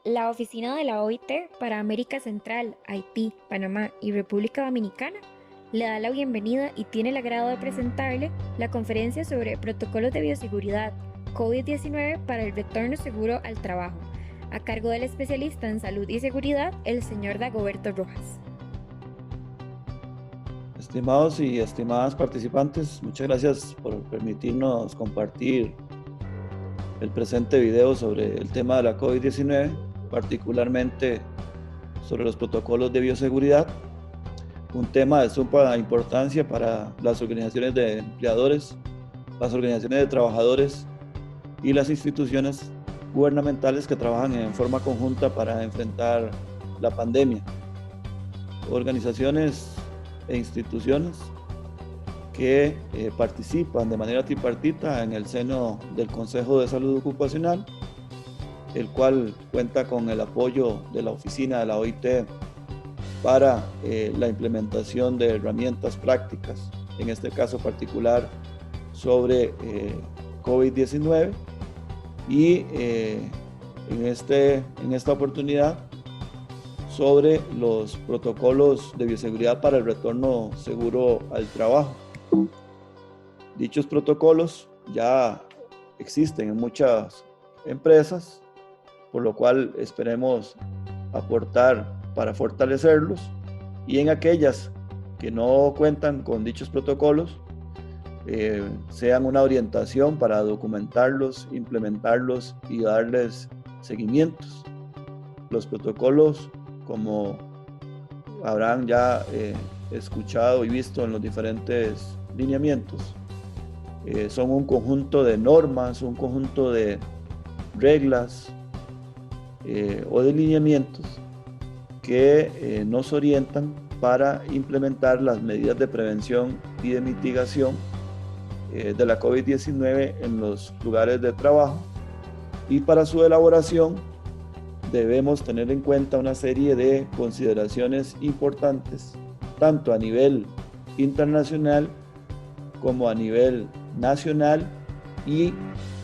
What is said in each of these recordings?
La oficina de la OIT para América Central, Haití, Panamá y República Dominicana le da la bienvenida y tiene el agrado de presentarle la conferencia sobre protocolos de bioseguridad COVID-19 para el retorno seguro al trabajo, a cargo del especialista en salud y seguridad, el señor Dagoberto Rojas. Estimados y estimadas participantes, muchas gracias por permitirnos compartir el presente video sobre el tema de la COVID-19, particularmente sobre los protocolos de bioseguridad, un tema de suma importancia para las organizaciones de empleadores, las organizaciones de trabajadores y las instituciones gubernamentales que trabajan en forma conjunta para enfrentar la pandemia. Organizaciones e instituciones que participan de manera tripartita en el seno del Consejo de Salud Ocupacional, el cual cuenta con el apoyo de la oficina de la OIT para la implementación de herramientas prácticas, en este caso particular sobre COVID-19, y en esta oportunidad sobre los protocolos de bioseguridad para el retorno seguro al trabajo. Dichos protocolos ya existen en muchas empresas, por lo cual esperemos aportar para fortalecerlos, y en aquellas que no cuentan con dichos protocolos, sean una orientación para documentarlos, implementarlos y darles seguimientos. Los protocolos, como habrán ya escuchado y visto en los diferentes lineamientos, son un conjunto de normas, un conjunto de reglas o de lineamientos que nos orientan para implementar las medidas de prevención y de mitigación de la COVID-19 en los lugares de trabajo, y para su elaboración debemos tener en cuenta una serie de consideraciones importantes, tanto a nivel internacional como a nivel nacional y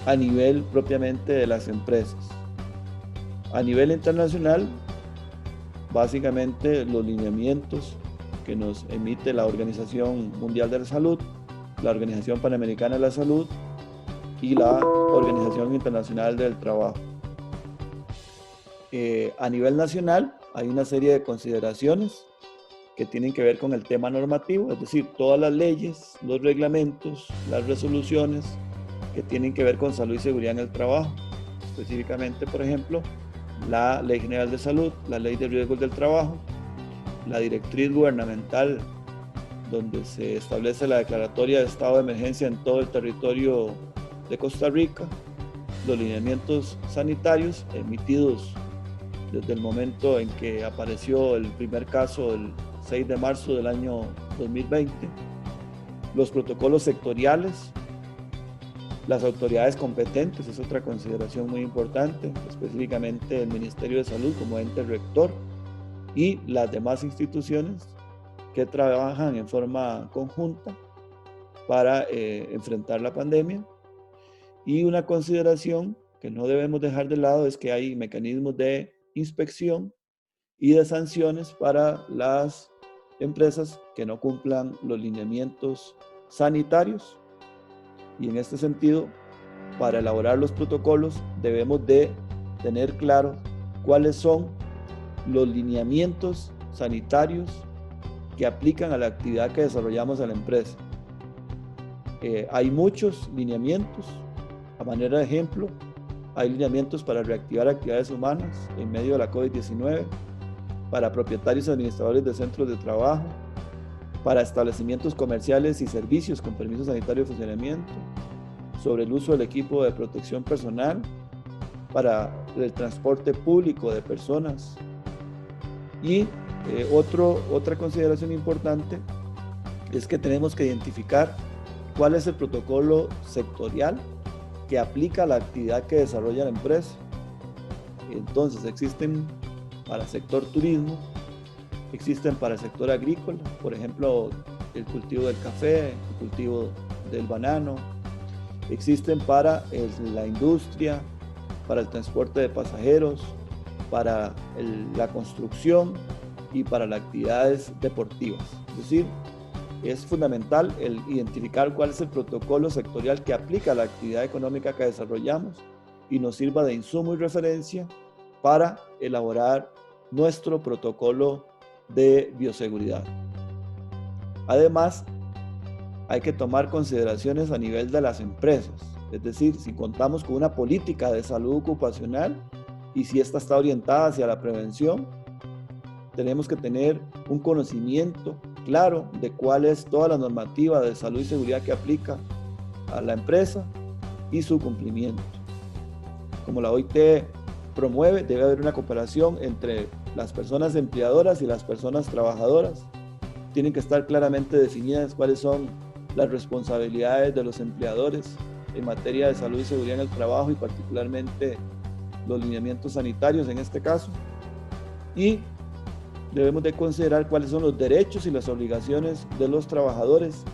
a nivel propiamente de las empresas. A nivel internacional, básicamente los lineamientos que nos emite la Organización Mundial de la Salud, la Organización Panamericana de la Salud y la Organización Internacional del Trabajo. A nivel nacional hay una serie de consideraciones que tienen que ver con el tema normativo, es decir, todas las leyes, los reglamentos, las resoluciones que tienen que ver con salud y seguridad en el trabajo. Específicamente, por ejemplo, la Ley General de Salud, la Ley de Riesgos del Trabajo, la directriz gubernamental donde se establece la declaratoria de estado de emergencia en todo el territorio de Costa Rica, los lineamientos sanitarios emitidos desde el momento en que apareció el primer caso el 6 de marzo del año 2020, los protocolos sectoriales, las autoridades competentes es otra consideración muy importante, específicamente el Ministerio de Salud como ente rector y las demás instituciones que trabajan en forma conjunta para enfrentar la pandemia. Y una consideración que no debemos dejar de lado es que hay mecanismos de inspección y de sanciones para las empresas que no cumplan los lineamientos sanitarios. Y en este sentido, para elaborar los protocolos debemos de tener claro cuáles son los lineamientos sanitarios que aplican a la actividad que desarrollamos en la empresa. Hay muchos lineamientos. A manera de ejemplo, hay lineamientos para reactivar actividades humanas en medio de la COVID-19, para propietarios y administradores de centros de trabajo, para establecimientos comerciales y servicios con permiso sanitario de funcionamiento, sobre el uso del equipo de protección personal, para el transporte público de personas. Y otra consideración importante es que tenemos que identificar cuál es el protocolo sectorial que aplica a la actividad que desarrolla la empresa. Entonces existen para el sector turismo, existen para el sector agrícola, por ejemplo, el cultivo del café, el cultivo del banano, existen para la industria, para el transporte de pasajeros, para la construcción y para las actividades deportivas. Es decir, es fundamental el identificar cuál es el protocolo sectorial que aplica a la actividad económica que desarrollamos y nos sirva de insumo y referencia para elaborar nuestro protocolo de bioseguridad. Además, hay que tomar consideraciones a nivel de las empresas, es decir, si contamos con una política de salud ocupacional y si esta está orientada hacia la prevención, tenemos que tener un conocimiento claro de cuál es toda la normativa de salud y seguridad que aplica a la empresa y su cumplimiento. Como la OIT promueve, debe haber una cooperación entre las personas empleadoras y las personas trabajadoras. Tienen que estar claramente definidas cuáles son las responsabilidades de los empleadores en materia de salud y seguridad en el trabajo y particularmente los lineamientos sanitarios en este caso. Y debemos de considerar cuáles son los derechos y las obligaciones de los trabajadores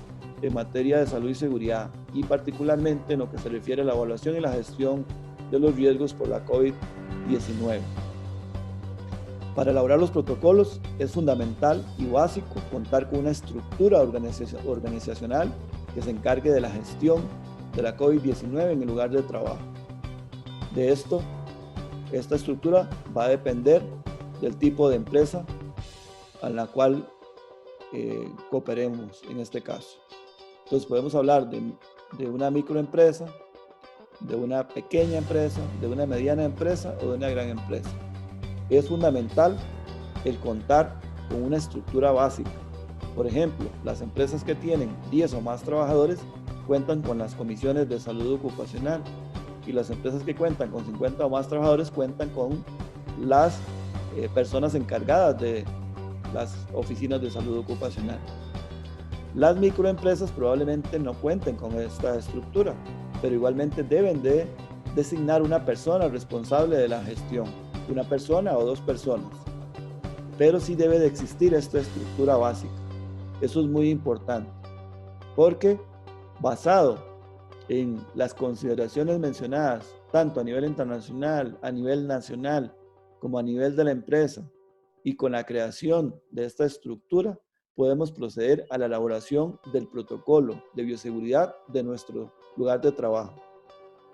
en materia de salud y seguridad y particularmente en lo que se refiere a la evaluación y la gestión de los riesgos por la COVID-19. Para elaborar los protocolos es fundamental y básico contar con una estructura organizacional que se encargue de la gestión de la COVID-19 en el lugar de trabajo. De esto, esta estructura va a depender del tipo de empresa a la cual cooperemos en este caso. Entonces podemos hablar de una microempresa, de una pequeña empresa, de una mediana empresa o de una gran empresa. Es fundamental el contar con una estructura básica. Por ejemplo, las empresas que tienen 10 o más trabajadores cuentan con las comisiones de salud ocupacional y las empresas que cuentan con 50 o más trabajadores cuentan con las personas encargadas de las oficinas de salud ocupacional. Las microempresas probablemente no cuenten con esta estructura, pero igualmente deben de designar una persona responsable de la gestión, una persona o dos personas, pero sí debe de existir esta estructura básica. Eso es muy importante, porque basado en las consideraciones mencionadas, tanto a nivel internacional, a nivel nacional, como a nivel de la empresa, y con la creación de esta estructura, podemos proceder a la elaboración del protocolo de bioseguridad de nuestro lugar de trabajo.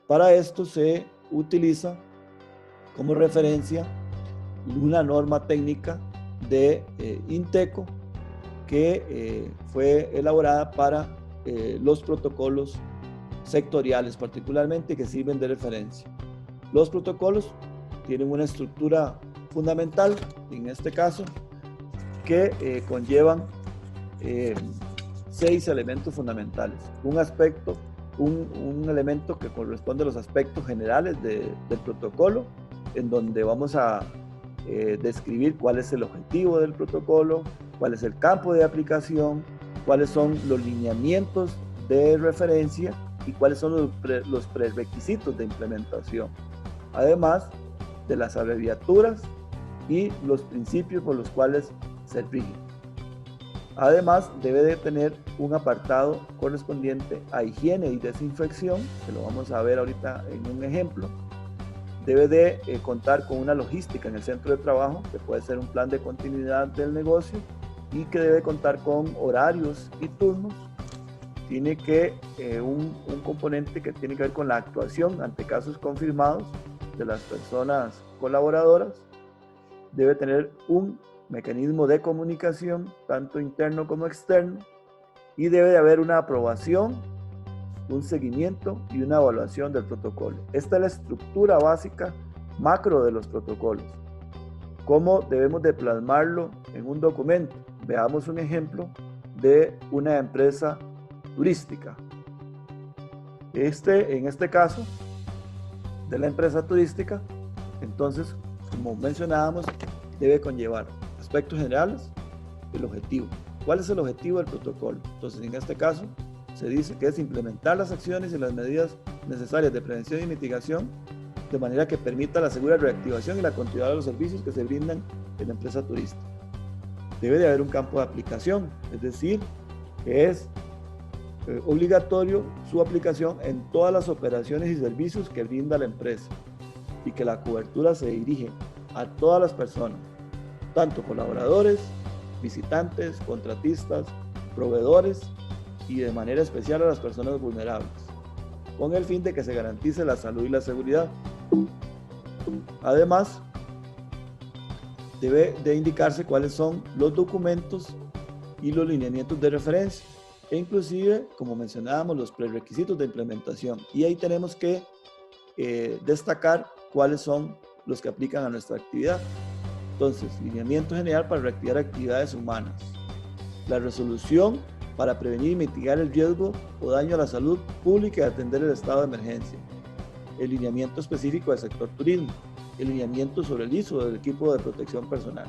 Para esto se utiliza como referencia una norma técnica de INTECO que fue elaborada para los protocolos sectoriales particularmente que sirven de referencia. Los protocolos tienen una estructura fundamental, en este caso, que conllevan 6 elementos fundamentales. Un elemento que corresponde a los aspectos generales del protocolo, en donde vamos a describir cuál es el objetivo del protocolo, cuál es el campo de aplicación, cuáles son los lineamientos de referencia y cuáles son los prerequisitos de implementación. Además de las abreviaturas y los principios por los cuales se rige. Además, debe de tener un apartado correspondiente a higiene y desinfección, que lo vamos a ver ahorita en un ejemplo. Debe de contar con una logística en el centro de trabajo, que puede ser un plan de continuidad del negocio y que debe contar con horarios y turnos. Tiene que un componente que tiene que ver con la actuación ante casos confirmados de las personas colaboradoras. Debe tener un mecanismo de comunicación, tanto interno como externo, y debe de haber una aprobación, un seguimiento y una evaluación del protocolo. Esta es la estructura básica macro de los protocolos. ¿Cómo debemos de plasmarlo en un documento? Veamos un ejemplo de una empresa turística. En este caso, de la empresa turística, entonces, como mencionábamos, debe conllevar aspectos generales y el objetivo. ¿Cuál es el objetivo del protocolo? Entonces, en este caso, se dice que es implementar las acciones y las medidas necesarias de prevención y mitigación de manera que permita la segura reactivación y la continuidad de los servicios que se brindan en la empresa turística. Debe de haber un campo de aplicación, es decir, que es obligatorio su aplicación en todas las operaciones y servicios que brinda la empresa y que la cobertura se dirige a todas las personas, tanto colaboradores, visitantes, contratistas, proveedores y de manera especial a las personas vulnerables, con el fin de que se garantice la salud y la seguridad. Además, debe de indicarse cuáles son los documentos y los lineamientos de referencia e inclusive, como mencionábamos, los prerequisitos de implementación. Y ahí tenemos que destacar cuáles son los que aplican a nuestra actividad. Entonces, lineamiento general para reactivar actividades humanas. La resolución para prevenir y mitigar el riesgo o daño a la salud pública y atender el estado de emergencia. El lineamiento específico del sector turismo. El lineamiento sobre el uso del equipo de protección personal.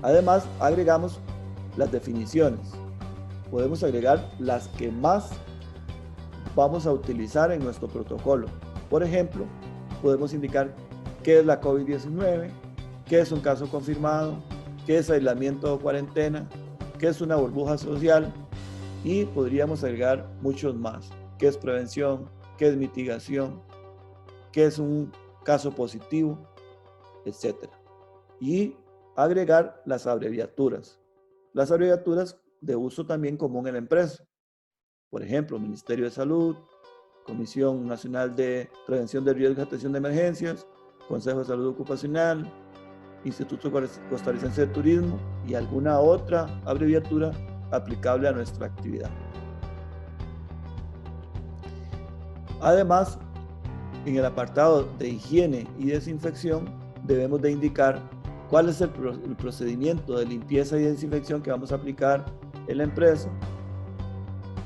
Además, agregamos las definiciones. Podemos agregar las que más vamos a utilizar en nuestro protocolo. Por ejemplo, podemos indicar qué es la COVID-19, qué es un caso confirmado, qué es aislamiento o cuarentena, qué es una burbuja social y podríamos agregar muchos más. ¿Qué es prevención? ¿Qué es mitigación? ¿Qué es un caso positivo? Etcétera. Y agregar las abreviaturas. Las abreviaturas de uso también común en la empresa. Por ejemplo, Ministerio de Salud, Comisión Nacional de Prevención de Riesgos y Atención de Emergencias, Consejo de Salud Ocupacional, Instituto Costarricense de Turismo y alguna otra abreviatura aplicable a nuestra actividad. Además, en el apartado de higiene y desinfección debemos de indicar cuál es el procedimiento de limpieza y desinfección que vamos a aplicar en la empresa.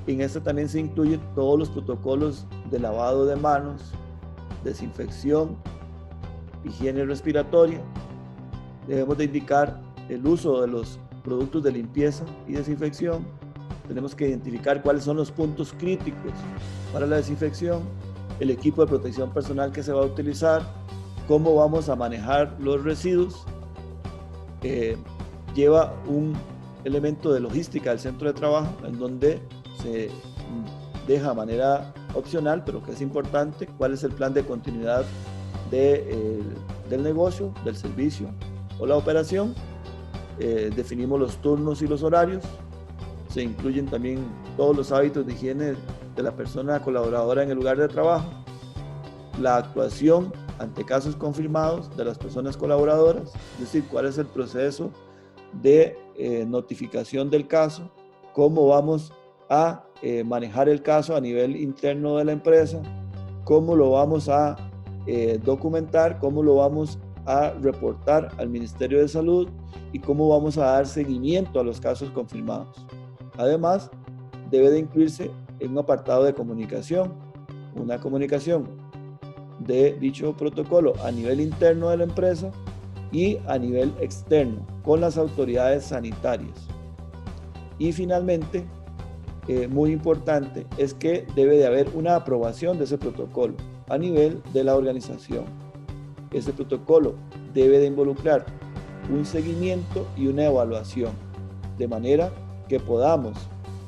En este también se incluyen todos los protocolos de lavado de manos, desinfección, higiene respiratoria. Debemos de indicar el uso de los productos de limpieza y desinfección. Tenemos que identificar cuáles son los puntos críticos para la desinfección, el equipo de protección personal que se va a utilizar, cómo vamos a manejar los residuos. Lleva un elemento de logística del centro de trabajo en donde se deja de manera opcional, pero que es importante, cuál es el plan de continuidad del negocio, del servicio o la operación. Definimos los turnos y los horarios. Se incluyen también todos los hábitos de higiene de la persona colaboradora en el lugar de trabajo, la actuación ante casos confirmados de las personas colaboradoras, es decir, cuál es el proceso de notificación del caso, cómo vamos a manejar el caso a nivel interno de la empresa, cómo lo vamos a documentar, cómo lo vamos a reportar al Ministerio de Salud y cómo vamos a dar seguimiento a los casos confirmados. Además, debe de incluirse en un apartado de comunicación, una comunicación de dicho protocolo a nivel interno de la empresa y a nivel externo con las autoridades sanitarias. Y finalmente, muy importante, es que debe de haber una aprobación de ese protocolo a nivel de la organización. Ese protocolo debe de involucrar un seguimiento y una evaluación, de manera que podamos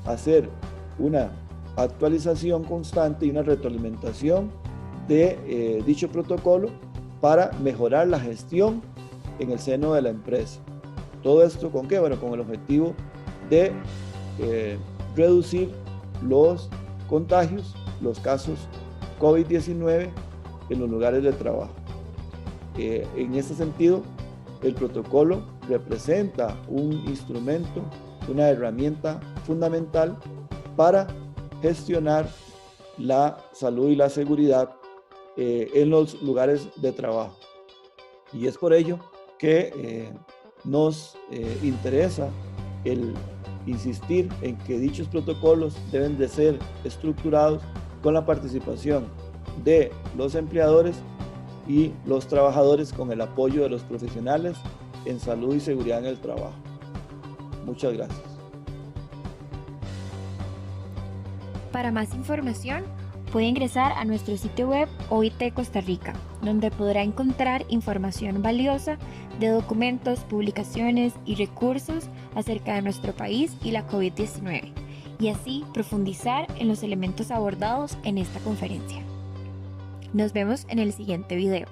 hacer una actualización constante y una retroalimentación de dicho protocolo para mejorar la gestión en el seno de la empresa. ¿Todo esto con qué? Bueno, con el objetivo de reducir los contagios, los casos COVID-19 en los lugares de trabajo. En este sentido, el protocolo representa un instrumento, una herramienta fundamental para gestionar la salud y la seguridad en los lugares de trabajo. Y es por ello que nos interesa el insistir en que dichos protocolos deben de ser estructurados con la participación de los empleadores y los trabajadores con el apoyo de los profesionales en salud y seguridad en el trabajo. Muchas gracias. Para más información, puede ingresar a nuestro sitio web OIT Costa Rica, donde podrá encontrar información valiosa de documentos, publicaciones y recursos acerca de nuestro país y la COVID-19, y así profundizar en los elementos abordados en esta conferencia. Nos vemos en el siguiente video.